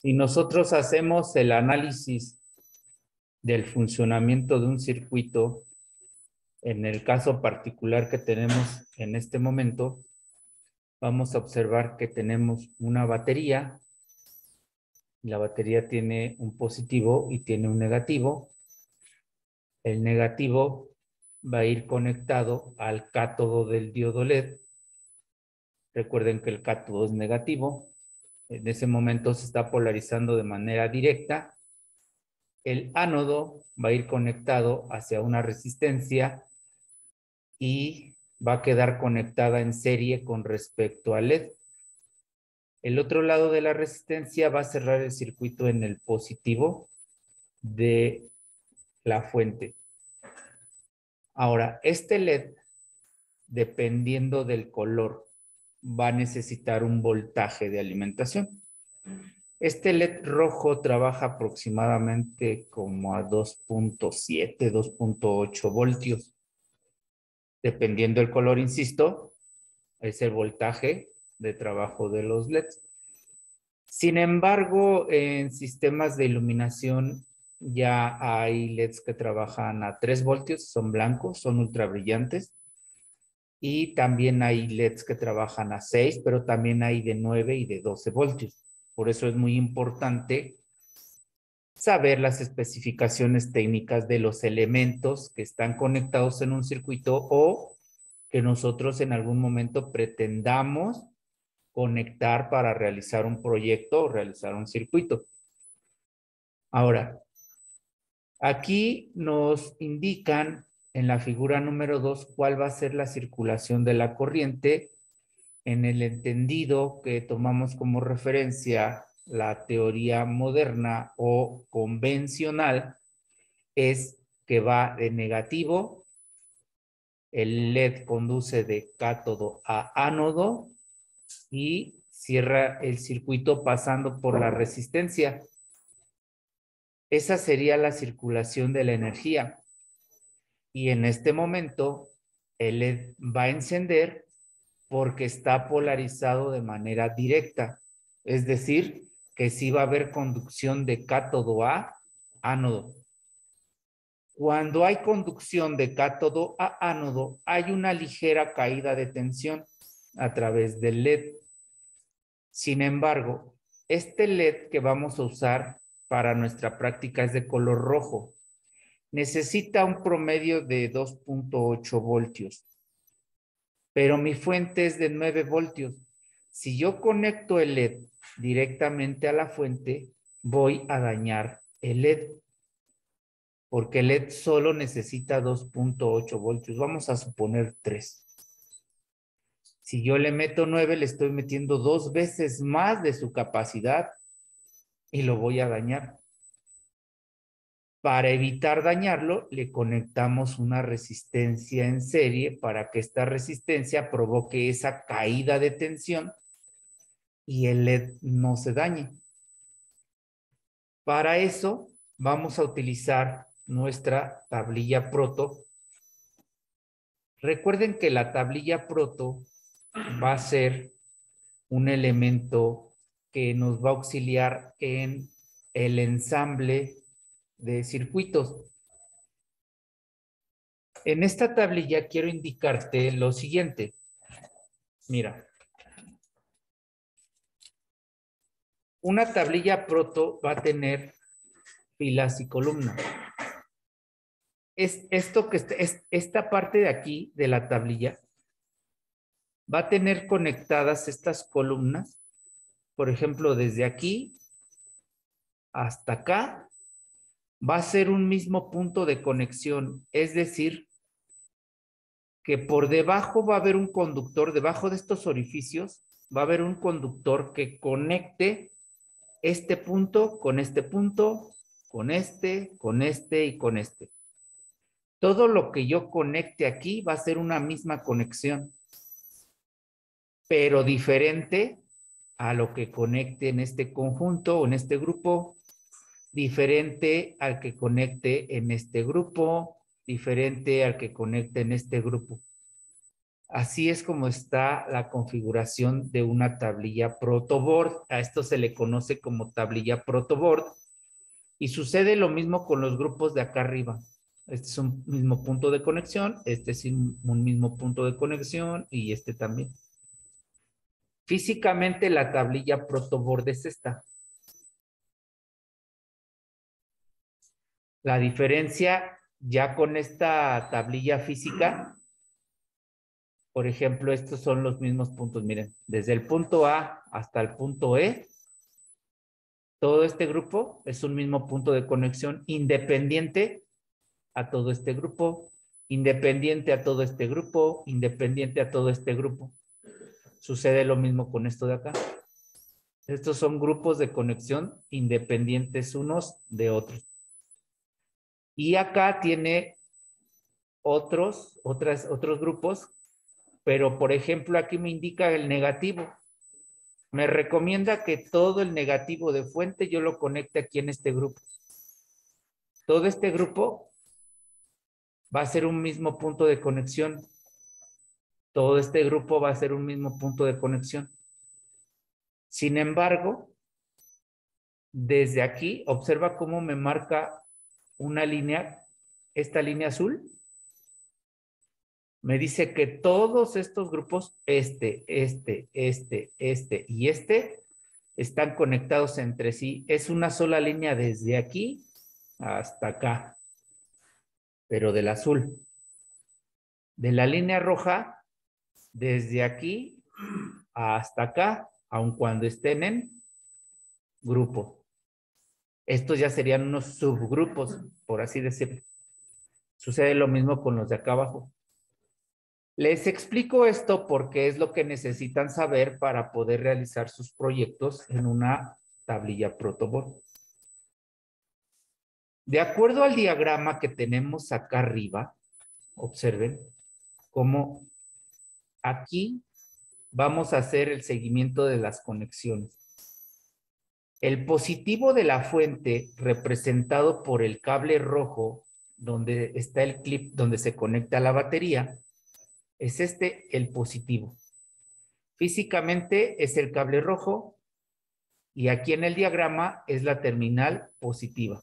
Y nosotros hacemos el análisis del funcionamiento de un circuito. En el caso particular que tenemos en este momento, vamos a observar que tenemos una batería. La batería tiene un positivo y tiene un negativo. El negativo va a ir conectado al cátodo del diodo LED. Recuerden que el cátodo es negativo. En ese momento se está polarizando de manera directa. El ánodo va a ir conectado hacia una resistencia y va a quedar conectada en serie con respecto al LED. El otro lado de la resistencia va a cerrar el circuito en el positivo de la fuente. Ahora, este LED, dependiendo del color, va a necesitar un voltaje de alimentación. Este LED rojo trabaja aproximadamente como a 2.7, 2.8 voltios. Dependiendo del color, insisto, es el voltaje de trabajo de los LEDs. Sin embargo, en sistemas de iluminación ya hay LEDs que trabajan a 3 voltios, son blancos, son ultra brillantes. Y también hay LEDs que trabajan a 6, pero también hay de 9 y de 12 voltios. Por eso es muy importante saber las especificaciones técnicas de los elementos que están conectados en un circuito o que nosotros en algún momento pretendamos conectar para realizar un proyecto o realizar un circuito. Ahora, aquí nos indican en la figura número 2 cuál va a ser la circulación de la corriente en el entendido que tomamos como referencia la teoría moderna o convencional. Es que va de negativo, el LED conduce de cátodo a ánodo y cierra el circuito pasando por la resistencia. Esa sería la circulación de la energía. Y en este momento, el LED va a encender porque está polarizado de manera directa. Es decir, que sí va a haber conducción de cátodo a ánodo. Cuando hay conducción de cátodo a ánodo, hay una ligera caída de tensión a través del LED. Sin embargo, este LED que vamos a usar para nuestra práctica es de color rojo. Necesita un promedio de 2.8 voltios, pero mi fuente es de 9 voltios. Si yo conecto el LED directamente a la fuente, voy a dañar el LED, porque el LED solo necesita 2.8 voltios. Vamos a suponer 3. Si yo le meto 9, le estoy metiendo 2 veces más de su capacidad y lo voy a dañar. Para evitar dañarlo, le conectamos una resistencia en serie para que esta resistencia provoque esa caída de tensión y el LED no se dañe. Para eso, vamos a utilizar nuestra tablilla proto. Recuerden que la tablilla proto va a ser un elemento que nos va a auxiliar en el ensamble de circuitos. En esta tablilla quiero indicarte lo siguiente. Mira, una tablilla proto va a tener filas y columnas. Esta parte de aquí de la tablilla va a tener conectadas estas columnas, por ejemplo, desde aquí hasta acá, va a ser un mismo punto de conexión, es decir, que por debajo va a haber un conductor, debajo de estos orificios, va a haber un conductor que conecte este punto, con este y con este. Todo lo que yo conecte aquí va a ser una misma conexión, pero diferente a lo que conecte en este conjunto o en este grupo, diferente al que conecte en este grupo, diferente al que conecte en este grupo. Así es como está la configuración de una tablilla protoboard. A esto se le conoce como tablilla protoboard. Y sucede lo mismo con los grupos de acá arriba. Este es un mismo punto de conexión, este es un mismo punto de conexión y este también. Físicamente la tablilla protoboard es esta. La diferencia ya con esta tablilla física, por ejemplo, estos son los mismos puntos. Miren, desde el punto A hasta el punto E, todo este grupo es un mismo punto de conexión independiente a todo este grupo, independiente a todo este grupo, independiente a todo este grupo. Sucede lo mismo con esto de acá. Estos son grupos de conexión independientes unos de otros. Y acá tiene otros grupos, pero por ejemplo aquí me indica el negativo. Me recomienda que todo el negativo de fuente yo lo conecte aquí en este grupo. Todo este grupo va a ser un mismo punto de conexión. Todo este grupo va a ser un mismo punto de conexión. Sin embargo, desde aquí, observa cómo me marca una línea, esta línea azul. Me dice que todos estos grupos, este y este, están conectados entre sí. Es una sola línea desde aquí hasta acá, pero del azul. De la línea roja, desde aquí hasta acá, aun cuando estén en grupo. Estos ya serían unos subgrupos, por así decirlo. Sucede lo mismo con los de acá abajo. Les explico esto porque es lo que necesitan saber para poder realizar sus proyectos en una tablilla protoboard. De acuerdo al diagrama que tenemos acá arriba, observen cómo aquí vamos a hacer el seguimiento de las conexiones. El positivo de la fuente, representado por el cable rojo, donde está el clip donde se conecta la batería, es este el positivo. Físicamente es el cable rojo y aquí en el diagrama es la terminal positiva.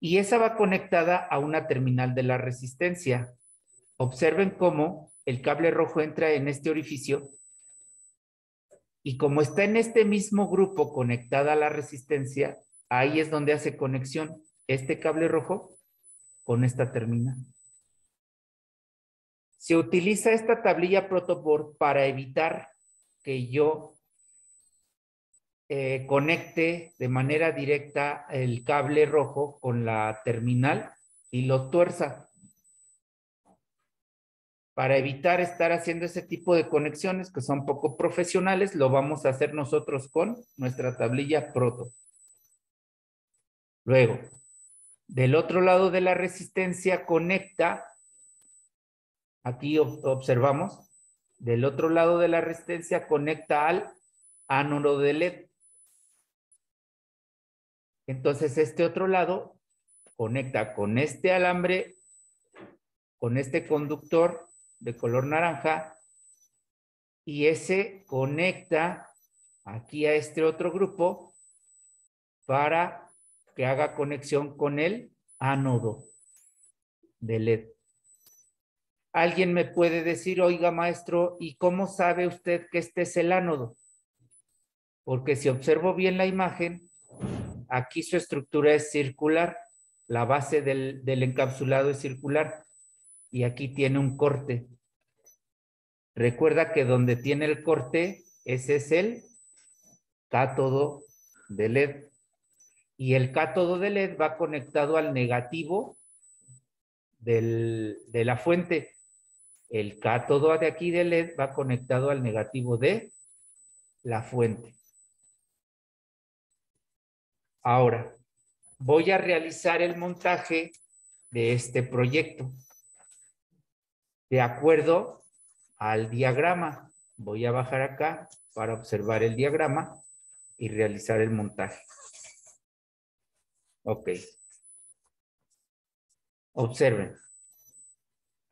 Y esa va conectada a una terminal de la resistencia. Observen cómo el cable rojo entra en este orificio y como está en este mismo grupo conectada a la resistencia, ahí es donde hace conexión este cable rojo con esta terminal. Se utiliza esta tablilla protoboard para evitar que yo conecte de manera directa el cable rojo con la terminal y lo tuerza. Para evitar estar haciendo ese tipo de conexiones que son poco profesionales, lo vamos a hacer nosotros con nuestra tablilla proto. Luego, del otro lado de la resistencia conecta, aquí observamos, del otro lado de la resistencia conecta al ánodo de LED. Entonces, este otro lado conecta con este alambre, con este conductor de color naranja, y ese conecta aquí a este otro grupo para que haga conexión con el ánodo de LED. Alguien me puede decir, oiga maestro, ¿y cómo sabe usted que este es el ánodo? Porque si observo bien la imagen, aquí su estructura es circular, la base del encapsulado es circular y aquí tiene un corte. Recuerda que donde tiene el corte, ese es el cátodo de LED. Y el cátodo de LED va conectado al negativo de la fuente. El cátodo de aquí de LED va conectado al negativo de la fuente. Ahora, voy a realizar el montaje de este proyecto. De acuerdo al diagrama, voy a bajar acá para observar el diagrama y realizar el montaje. Ok. Observen.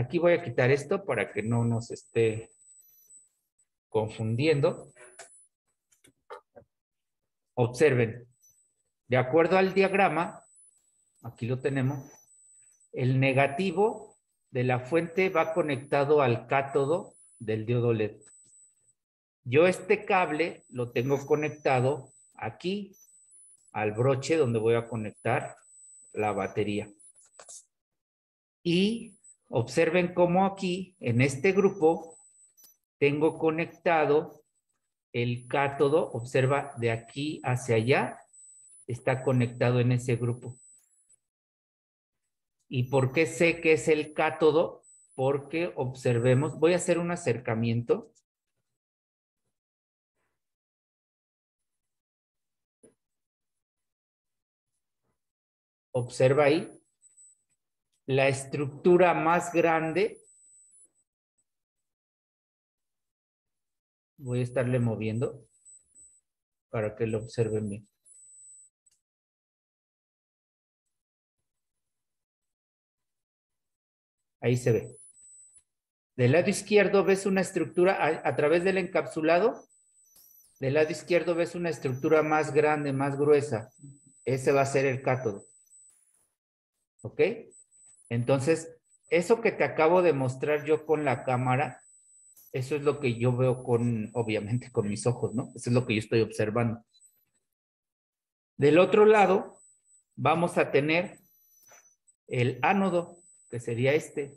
Aquí voy a quitar esto para que no nos esté confundiendo. Observen, de acuerdo al diagrama, aquí lo tenemos, el negativo de la fuente va conectado al cátodo del diodo LED. Yo este cable lo tengo conectado aquí al broche donde voy a conectar la batería. Y observen cómo aquí, en este grupo, tengo conectado el cátodo, observa, de aquí hacia allá, está conectado en ese grupo. ¿Y por qué sé que es el cátodo? Porque observemos, voy a hacer un acercamiento. Observa ahí, la estructura más grande, voy a estarle moviendo para que lo observen bien. Ahí se ve. Del lado izquierdo ves una estructura a través del encapsulado. Del lado izquierdo ves una estructura más grande, más gruesa. Ese va a ser el cátodo. ¿Ok? Entonces, eso que te acabo de mostrar yo con la cámara, eso es lo que yo veo con, obviamente, con mis ojos, ¿no? Eso es lo que yo estoy observando. Del otro lado, vamos a tener el ánodo, que sería este.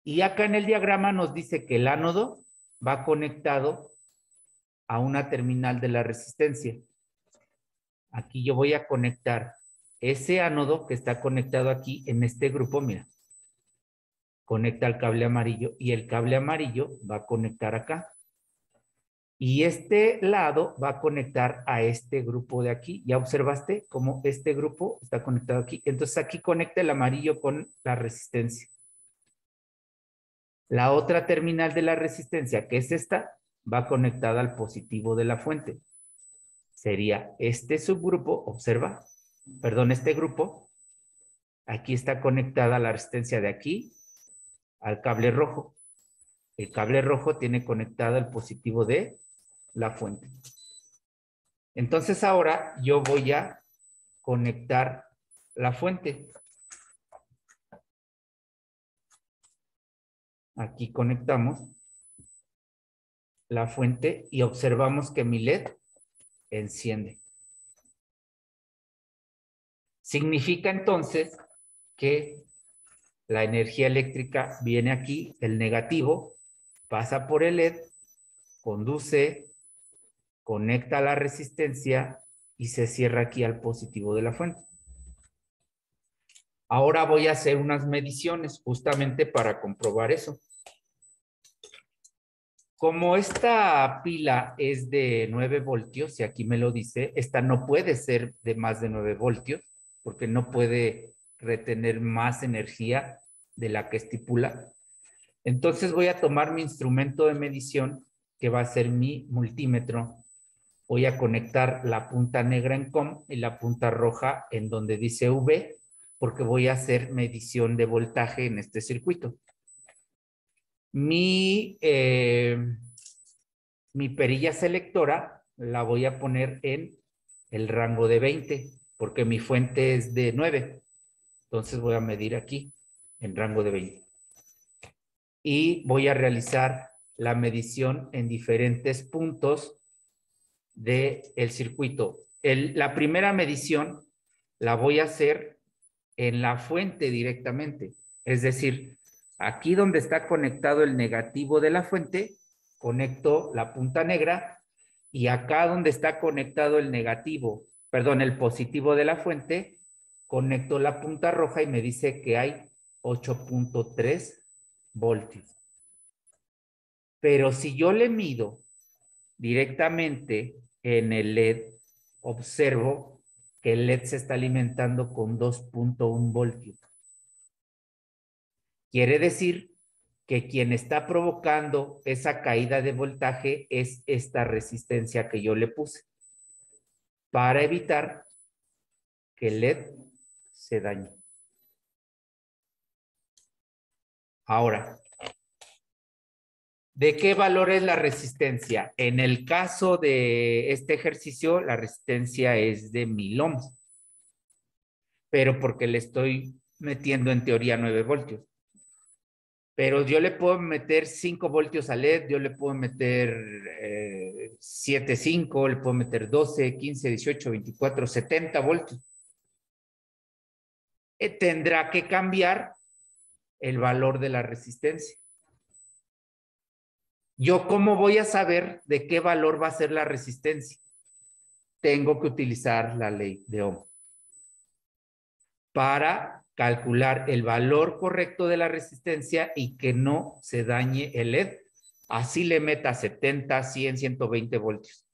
Y acá en el diagrama nos dice que el ánodo va conectado a una terminal de la resistencia. Aquí yo voy a conectar ese ánodo que está conectado aquí en este grupo, mira. Conecta al cable amarillo y el cable amarillo va a conectar acá. Y este lado va a conectar a este grupo de aquí. ¿Ya observaste cómo este grupo está conectado aquí? Entonces aquí conecta el amarillo con la resistencia. La otra terminal de la resistencia, que es esta, va conectada al positivo de la fuente. Sería este subgrupo, observa, perdón, este grupo. Aquí está conectada la resistencia de aquí al cable rojo. El cable rojo tiene conectado el positivo de la fuente. Entonces ahora yo voy a conectar la fuente. Aquí conectamos la fuente y observamos que mi LED enciende. Significa entonces que la energía eléctrica viene aquí, el negativo, pasa por el LED, conduce, conecta a la resistencia y se cierra aquí al positivo de la fuente. Ahora voy a hacer unas mediciones justamente para comprobar eso. Como esta pila es de 9 voltios, y aquí me lo dice, esta no puede ser de más de 9 voltios, porque no puede retener más energía de la que estipula. Entonces voy a tomar mi instrumento de medición, que va a ser mi multímetro. Voy a conectar la punta negra en COM y la punta roja en donde dice V, porque voy a hacer medición de voltaje en este circuito. Mi perilla selectora la voy a poner en el rango de 20, porque mi fuente es de 9. Entonces voy a medir aquí, en rango de 20. Y voy a realizar la medición en diferentes puntos del circuito. La primera medición la voy a hacer en la fuente directamente. Es decir, aquí donde está conectado el negativo de la fuente, conecto la punta negra y acá donde está conectado el negativo, perdón, el positivo de la fuente, conecto la punta roja y me dice que hay 8.3 voltios. Pero si yo le mido directamente en el LED, observo que el LED se está alimentando con 2.1 voltios. Quiere decir que quien está provocando esa caída de voltaje es esta resistencia que yo le puse para evitar que el LED se dañe. Ahora, ¿de qué valor es la resistencia? En el caso de este ejercicio, la resistencia es de 1000 ohms, pero porque le estoy metiendo en teoría 9 voltios. Pero yo le puedo meter 5 voltios a LED, yo le puedo meter 7, 5, le puedo meter 12, 15, 18, 24, 70 voltios. Tendrá que cambiar el valor de la resistencia. ¿Yo cómo voy a saber de qué valor va a ser la resistencia? Tengo que utilizar la ley de Ohm para calcular el valor correcto de la resistencia y que no se dañe el LED. Así le meta 70, 100, 120 voltios.